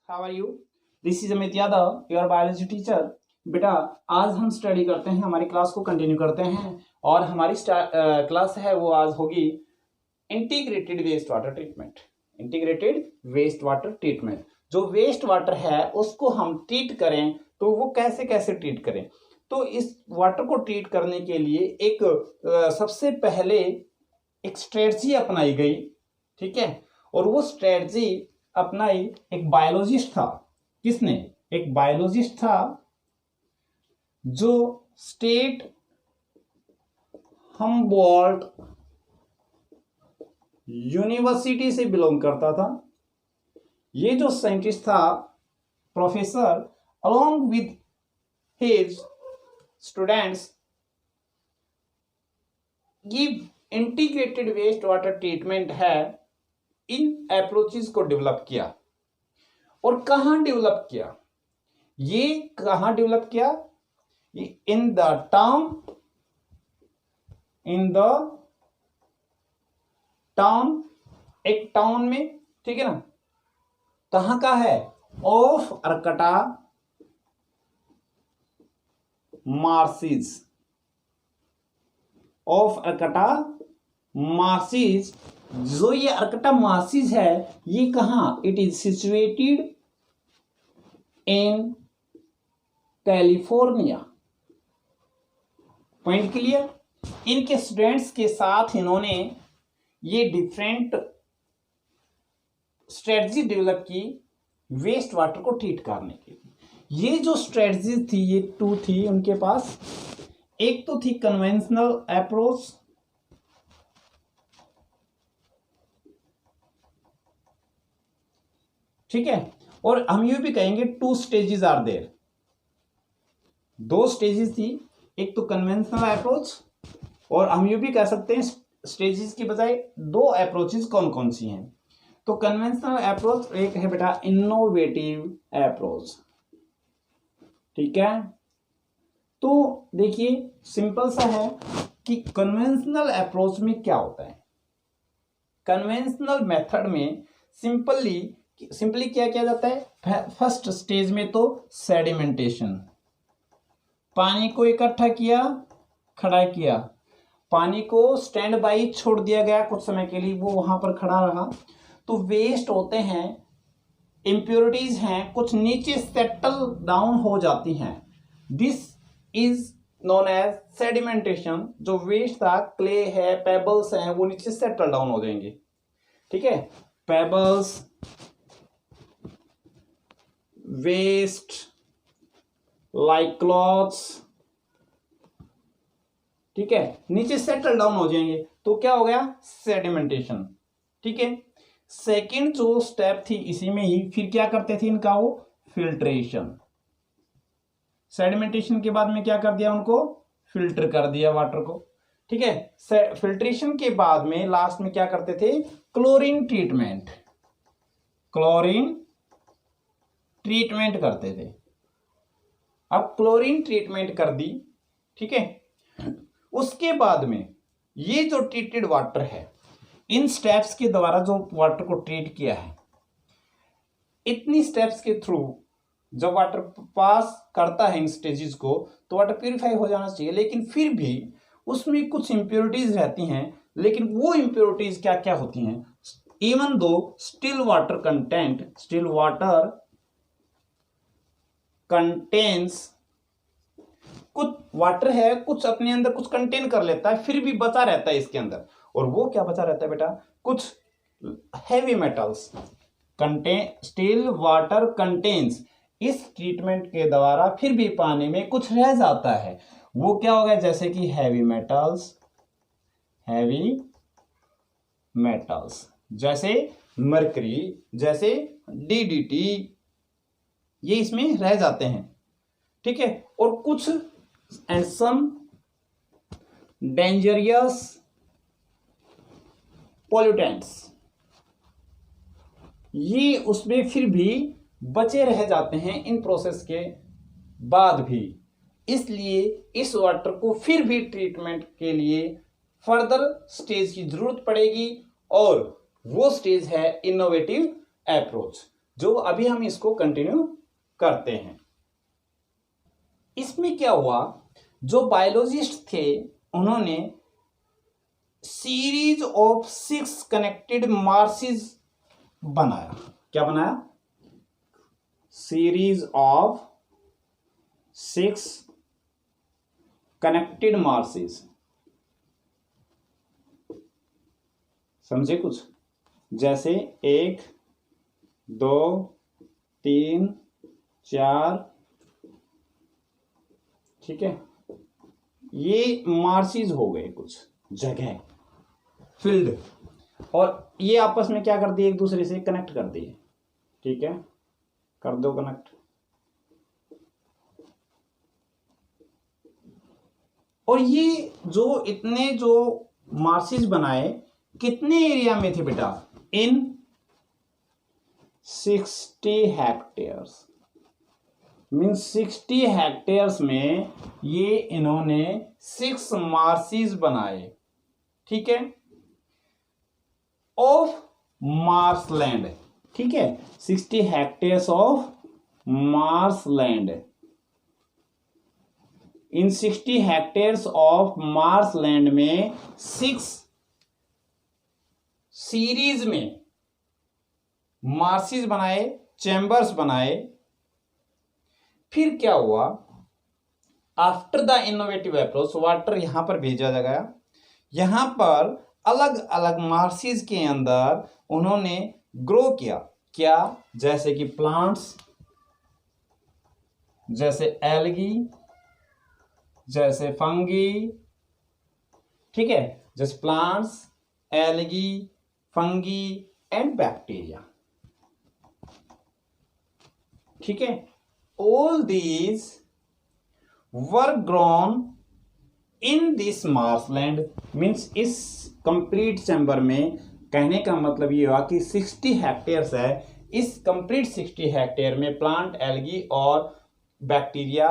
How are you? This is Amit Yadav, your biology teacher. बेटा, आज हम स्टडी करते हैं, हमारी क्लास को कंटिन्यू करते हैं और हमारी क्लास है वो आज होगी integrated waste water treatment. Integrated waste water treatment, जो वेस्ट वाटर है उसको हम ट्रीट करें तो वो कैसे कैसे ट्रीट करें। तो इस वाटर को ट्रीट करने के लिए एक सबसे पहले एक स्ट्रेटजी अपनाई गई, ठीक है। और वो स्ट्रेटजी अपनाई एक बायोलॉजिस्ट था। किसने? एक बायोलॉजिस्ट था जो स्टेट हम्बोल्ट यूनिवर्सिटी से बिलोंग करता था। ये जो साइंटिस्ट था, professor, along with his students give integrated waste water treatment है, इन अप्रोचेस को डेवलप किया। और कहां डेवलप किया? ये कहां डेवलप किया? इन द टाउन, एक टाउन में, ठीक है ना। कहां का है? ऑफ अरकटा मार्सिस। ऑफ अरकटा मार्सिस। जो ये अरकटा मार्सिस है, ये कहां? It is situated in California. Point clear? इनके स्टूडेंट्स के साथ इन्होंने ये डिफरेंट स्ट्रेटजी डेवलप की वेस्ट वाटर को ट्रीट करने के लिए। ये जो स्ट्रेटजी थी, ये टू थी उनके पास। एक तो थी कन्वेंशनल अप्रोच, ठीक है। और हम ये भी कहेंगे टू स्टेजेस आर देयर। दो स्टेजेस थी, एक तो कन्वेंशनल अप्रोच, और हम ये भी कह सकते हैं स्टेजेस की बजाय दो अप्रोचेस कौन कौन सी हैं। तो कन्वेंशनल अप्रोच एक है बेटा इनोवेटिव अप्रोच, ठीक है। तो देखिए सिंपल सा है कि कन्वेंशनल अप्रोच में क्या होता है। कन्वेंशनल मेथड में सिंपली क्या किया जाता है? फर्स्ट स्टेज में तो सेडिमेंटेशन, पानी को इकट्ठा किया, खड़ा किया, पानी को स्टैंड बाई छोड़ दिया गया कुछ समय के लिए, वो वहां पर खड़ा रहा। तो वेस्ट होते हैं, इंप्योरिटीज हैं, कुछ नीचे सेटल डाउन हो जाती हैं। This is known as sedimentation. जो वेस्ट था, क्ले है, पेबल्स हैं, वो नीचे सेटल डाउन हो जाएंगे, ठीक है। पेबल्स, वेस्ट लाइक क्लॉथ्स, ठीक है, नीचे सेटल डाउन हो जाएंगे। तो क्या हो गया? सेडिमेंटेशन, ठीक है। सेकंड जो स्टेप थी इसी में ही, फिर क्या करते थे इनका? वो फिल्ट्रेशन। सेडिमेंटेशन के बाद में क्या कर दिया? उनको फिल्टर कर दिया वाटर को, ठीक है। फिल्ट्रेशन के बाद में लास्ट में क्या करते थे? Chlorine treatment. क्लोरीन ट्रीटमेंट करते थे। अब क्लोरीन ट्रीटमेंट कर दी, ठीक है। उसके बाद में ये जो ट्रीटेड वाटर है, इन स्टेप्स के द्वारा जो वाटर को ट्रीट किया है, इतनी स्टेप्स के थ्रू जब वाटर पास करता है इन स्टेजेस को, तो वाटर प्यूरिफाई हो जाना चाहिए। लेकिन फिर भी उसमें कुछ इंप्योरिटीज रहती हैं। लेकिन वो इंप्योरिटीज क्या क्या होती हैं? Even though still water contains, कुछ वाटर है, कुछ अपने अंदर कुछ कंटेन कर लेता है, फिर भी बचा रहता है इसके अंदर। और वो क्या बचा रहता है बेटा? कुछ heavy metals. Still water contains, इस ट्रीटमेंट के द्वारा फिर भी पानी में कुछ रह जाता है। वो क्या होगा? जैसे कि हैवी मेटल्स जैसे मरकरी, जैसे DDT, ये इसमें रह जाते हैं, ठीक है। और कुछ एंड सम डेंजरियस पोल्यूटेंट्स, ये उसमें फिर भी बचे रह जाते हैं इन प्रोसेस के बाद भी। इसलिए इस वाटर को फिर भी ट्रीटमेंट के लिए फर्दर स्टेज की जरूरत पड़ेगी, और वो स्टेज है इनोवेटिव अप्रोच। जो अभी हम इसको कंटिन्यू करते हैं। इसमें क्या हुआ, जो बायोलॉजिस्ट थे उन्होंने सीरीज ऑफ 6 कनेक्टेड मार्सेस बनाया। क्या बनाया? Series of 6 connected marshes. समझे कुछ? जैसे 1 2 3 4, ठीक है, ये मार्सेस हो गए, कुछ जगह फील्ड, और ये आपस में क्या कर दिए, एक दूसरे से कनेक्ट कर दिए। ठीक है, कर दो कनेक्ट। और ये जो इतने जो मार्सेस बनाए कितने एरिया में थे बेटा? इन 60 हेक्टेयर्स। मीन्स 60 हेक्टेयर्स में ये इन्होंने 6 मार्सेस बनाए। ठीक है, ऑफ मार्सलैंड। ठीक है, 60 hectares of मार्सलैंड। In 60 hectares of मार्सलैंड में 6 सीरीज में मार्सेस बनाए, चैम्बर्स बनाए। फिर क्या हुआ, after the innovative approach water यहां पर भेजा गया। यहां पर अलग अलग मार्सेस के अंदर उन्होंने ग्रो किया। क्या? जैसे कि प्लांट्स, जैसे एल्गी, जैसे फंगी। ठीक है, जैसे plants, algae, fungi and bacteria. ठीक है, all these were grown in this मार्सलैंड। Means इस कंप्लीट चैम्बर में, कहने का मतलब ये हुआ कि 60 हेक्टेयर्स है, इस कंप्लीट 60 हेक्टेयर में प्लांट, एल्गी और बैक्टीरिया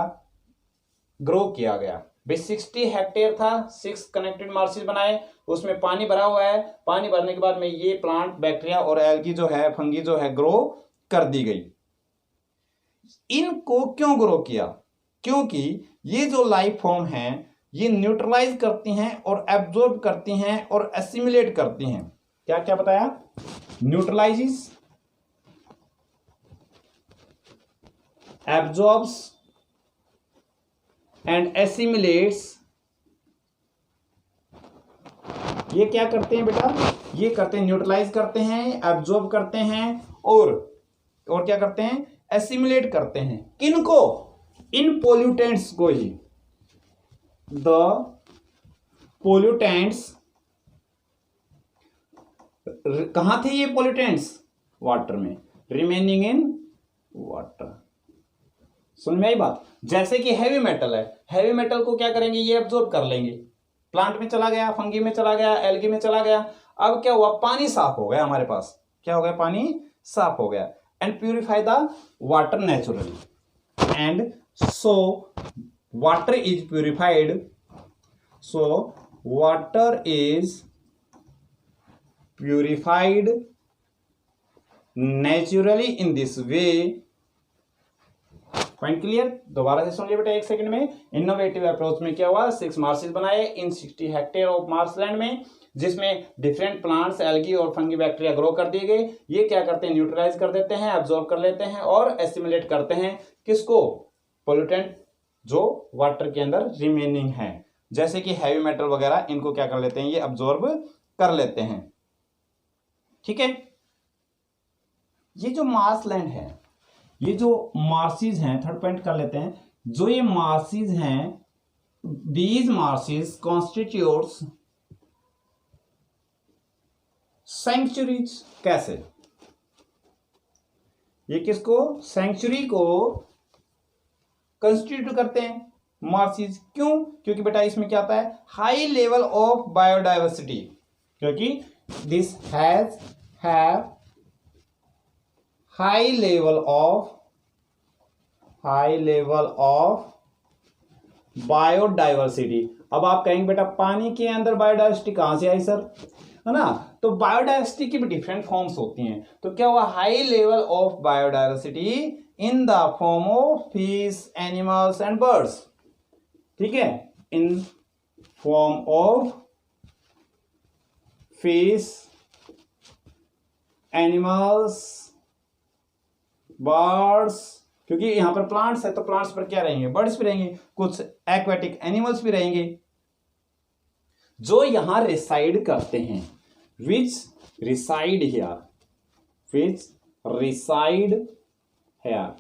ग्रो किया गया। 60 हेक्टेयर था, 6 कनेक्टेड मार्सेस बनाए, उसमें पानी भरा हुआ है। पानी भरने के बाद में ये प्लांट, बैक्टीरिया और एल्गी जो है, फंगी जो है, ग्रो कर दी गई। इनको क्यों ग्रो किया? क्योंकि ये जो लाइफ फॉर्म है ये न्यूट्रलाइज करती हैं और एब्जॉर्ब करती हैं और एसिमिलेट करती हैं। क्या क्या बताया? Neutralises, absorbs and assimilates. ये क्या करते हैं बेटा? ये करते हैं, न्यूट्रलाइज करते हैं, एब्जॉर्ब करते हैं और क्या करते हैं? एसिमिलेट करते हैं। किनको? इन पोल्यूटेंट्स को ही। द पोल्यूटेंट्स, कहां थे ये पोल्यूटेंट्स? वाटर में। Remaining in water. सुन में आई बात? जैसे कि हैवी मेटल है, हैवी मेटल को क्या करेंगे? ये एब्जॉर्ब कर लेंगे। प्लांट में चला गया, फंगी में चला गया, एल्गी में चला गया। अब क्या हुआ? पानी साफ हो गया हमारे पास। क्या हो गया? पानी साफ हो गया। And purify the water naturally, and so water is purified. So water is purified naturally in this way. Point clear? दोबारा से सुन लिया बेटा एक सेकंड में। इनोवेटिव अप्रोच में क्या हुआ? 6 मार्सेस बनाए इन 60 हेक्टेयर ऑफ मार्सलैंड में, जिसमें डिफरेंट प्लांट्स, एल्गी और फंगी, बैक्टीरिया ग्रो कर दिए गए। ये क्या करते हैं? न्यूट्रलाइज कर देते हैं, एब्जॉर्ब कर लेते हैं और एसिमिलेट करते हैं। किसको? पोल्यूटेंट जो वाटर के अंदर रिमेनिंग है, जैसे कि हैवी मेटल वगैरह, इनको क्या कर लेते हैं? ये अब्जॉर्ब कर लेते हैं। ठीक है, ये जो मार्सलैंड है, ये जो मार्सेस हैं, थर्ड पॉइंट कर लेते हैं। जो ये मार्सेस हैं, दीज मार्सेस कॉन्स्टिट्यूट्स सैंक्चुरीज। कैसे? ये किसको? सैंक्चुरी को कंस्टिट्यूट करते हैं मार्सेस। क्यों? क्योंकि बेटा इसमें क्या आता है? High level of biodiversity. क्योंकि this have high level of biodiversity. अब आप कहेंगे बेटा पानी के अंदर बायोडाइवर्सिटी कहां से आई सर? है ना। तो बायोडायवर्सिटी की भी डिफरेंट फॉर्म्स होती हैं। तो क्या हुआ, high level of biodiversity in the form of fish, animals and birds. ठीक है, in form of fish, animals, birds, क्योंकि यहां पर प्लांट्स है तो प्लांट्स पर क्या रहेंगे, बर्ड्स भी रहेंगे, कुछ एक्वेटिक एनिमल्स भी रहेंगे जो यहां रिसाइड करते हैं। Which reside here, which reside here,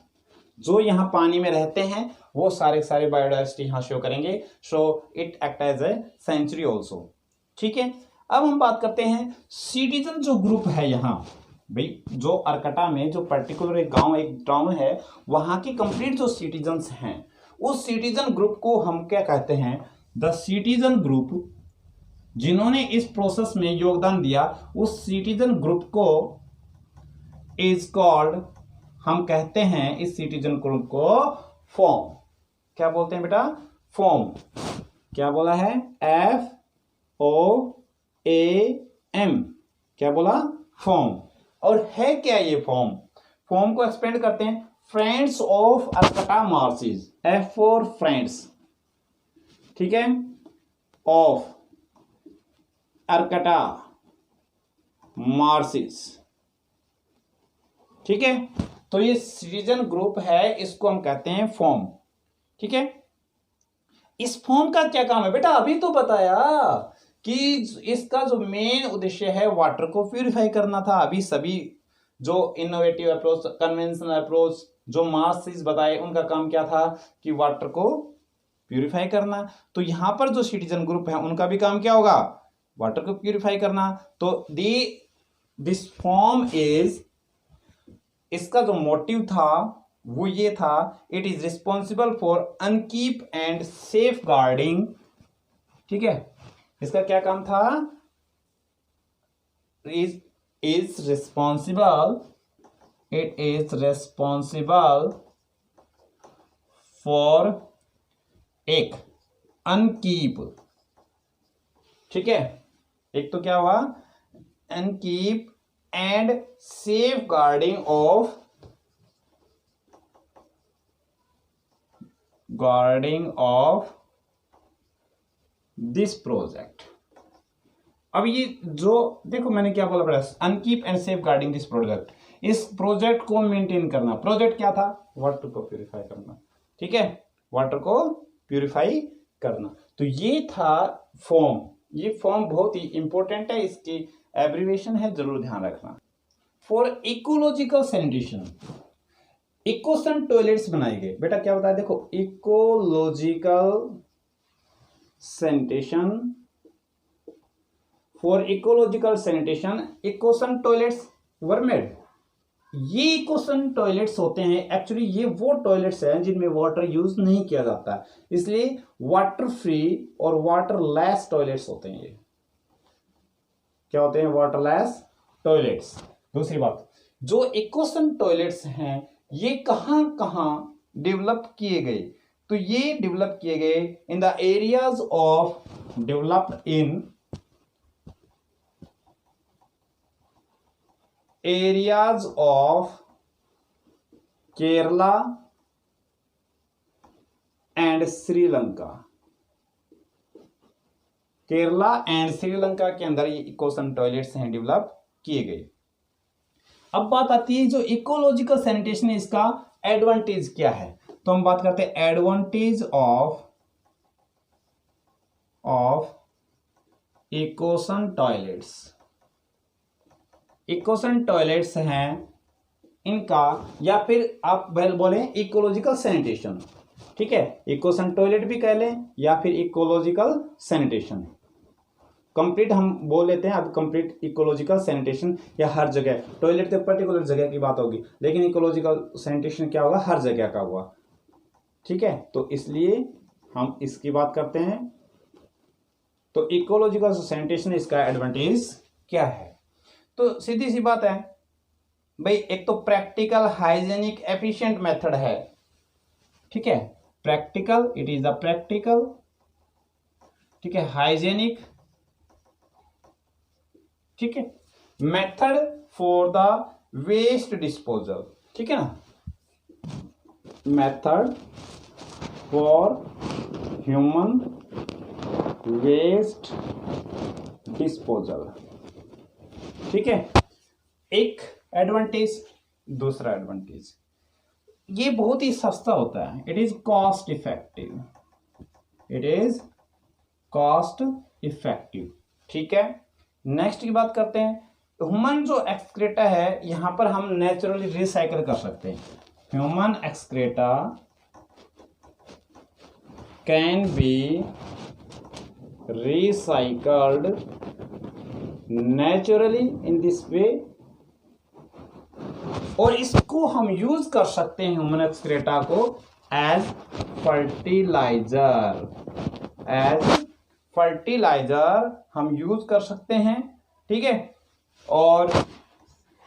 जो यहां पानी में रहते हैं वो सारे सारे बायोडायवर्सिटी यहां शो करेंगे। So it act as a sanctuary also. ठीक है, अब हम बात करते हैं सिटीजन जो ग्रुप है यहां, भाई जो अरकटा में जो पर्टिकुलर एक गांव, एक टाउन है, वहां के कंप्लीट जो सिटीजन्स हैं, उस सिटीजन ग्रुप को हम क्या कहते हैं, द सिटीजन ग्रुप, जिन्होंने इस प्रोसेस में योगदान दिया, उस सिटीजन ग्रुप को इज कॉल्ड, हम कहते हैं इस सिटीजन ग्रुप को फॉर्म। क्या बोलते हैं बेटा, फॉर्म। क्या बोला है, FOAM, क्या बोला, फॉर्म। और है क्या ये फॉर्म, फॉर्म को एक्सपेंड करते हैं, friends of Arcata marshes, F for friends, ठीक है, ऑफ अरकटा मार्सेस। ठीक है, तो ये सिटीजन ग्रुप है, इसको हम कहते हैं फॉर्म। ठीक है, इस फॉर्म का क्या काम है बेटा, अभी तो बताया कि इसका जो मेन उद्देश्य है वाटर को प्यूरिफाई करना था। अभी सभी जो इनोवेटिव अप्रोच, कन्वेंशनल अप्रोच जो मार्सेस बताए, उनका काम क्या था कि वाटर को प्यूरिफाई करना। तो यहां पर जो सिटीजन ग्रुप है उनका भी काम क्या होगा, वाटर को प्यूरिफाई करना। तो दिस फॉर्म इज, इसका जो मोटिव था वो ये था, it is responsible for upkeep and safeguarding. ठीक है, इसका क्या काम था, is responsible, it is responsible for एक अनकीप। ठीक है, एक तो क्या हुआ, upkeep and safeguarding of, this project. अब ये जो देखो मैंने क्या बोला बड़ा, upkeep and safeguarding this project, इस प्रोजेक्ट को मेंटेन करना। प्रोजेक्ट क्या था, वाटर को प्यूरिफाई करना। ठीक है, वाटर को प्यूरिफाई करना। तो ये था फॉर्म। ये फॉर्म बहुत ही इंपॉर्टेंट है, इसकी एब्रीविएशन है, जरूर ध्यान रखना। For ecological sanitation, ecosan toilets बनाए गए। बेटा क्या बताया, देखो ecological sanitation, for ecological sanitation ecosan toilets were made. ये इकोसन टॉयलेट्स होते हैं, एक्चुअली ये वो टॉयलेट्स हैं जिनमें वाटर यूज नहीं किया जाता, इसलिए वाटर फ्री और वाटर लेस टॉयलेट्स होते हैं। ये क्या होते हैं, वाटर लेस टॉयलेट्स। दूसरी बात, जो इकोसन टॉयलेट्स हैं ये कहां कहां डेवलप किए गए, तो ये डेवलप किए गए in the areas of, developed in areas of Kerala and Sri Lanka. Kerala and Sri Lanka के अंदर ये इकोसन टॉयलेट्स हैं डेवलप किए गए। अब बात आती है जो इकोलॉजिकल सैनिटेशन है, इसका एडवांटेज क्या है। तो हम बात करते हैं एडवांटेज ऑफ इकोसन टॉयलेट्स। इकोसन टॉयलेट्स हैं इनका, या फिर आप बोले इकोलॉजिकल सैनिटेशन। ठीक है, इकोसन टॉयलेट भी कह लें या फिर इकोलॉजिकल सैनिटेशन, कंप्लीट हम बोल लेते हैं। अब कंप्लीट इकोलॉजिकल सैनिटेशन या हर जगह, टॉयलेट तो पर्टिकुलर जगह की बात होगी, लेकिन इकोलॉजिकल सैनिटेशन क्या होगा, हर जगह का हुआ। ठीक है, तो इसलिए हम इसकी बात करते हैं। तो इकोलॉजिकल सैनिटेशन, इसका एडवांटेज क्या है, तो सीधी सी बात है भाई, एक तो प्रैक्टिकल, हाइजेनिक, एफिशिएंट मेथड है। ठीक है, practical, it is a practical, ठीक है, हाइजेनिक ठीक है। Method for the waste disposal, ठीक है ना, method for human waste disposal, ठीक है। एक एडवांटेज, दूसरा एडवांटेज, ये बहुत ही सस्ता होता है, it is cost effective, it is cost effective, ठीक है। नेक्स्ट की बात करते हैं, ह्यूमन जो एक्सक्रेटा है यहां पर हम नेचुरली रिसाइकल कर सकते हैं। Human excreta can be recycled naturally in this way, और इसको हम यूज कर सकते हैं ह्यूमन एक्सक्रेटा को एज फर्टिलाइजर, एज फर्टिलाइजर हम यूज कर सकते हैं, ठीक है। और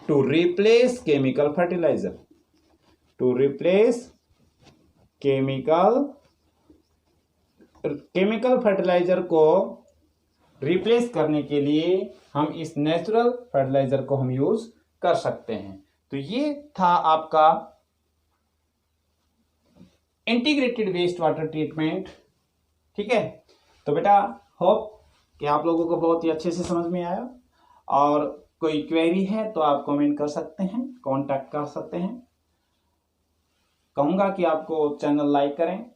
to replace chemical fertiliser, to replace chemical fertiliser को रिप्लेस करने के लिए हम इस नेचुरल फर्टिलाइजर को हम यूज कर सकते हैं। तो ये था आपका इंटीग्रेटेड वेस्ट वाटर ट्रीटमेंट, ठीक है। तो बेटा होप कि आप लोगों को बहुत ही अच्छे से समझ में आया, और कोई क्वेरी है तो आप कमेंट कर सकते हैं, कांटेक्ट कर सकते हैं। कहूंगा कि आपको चैनल लाइक करें,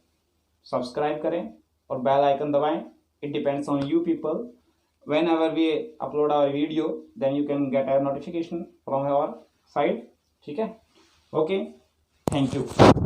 सब्सक्राइब करें और बेल आइकन दबाएं। It depends on you people, whenever we upload our video then you can get a notification from our side, ठीक है। Okay, thank you.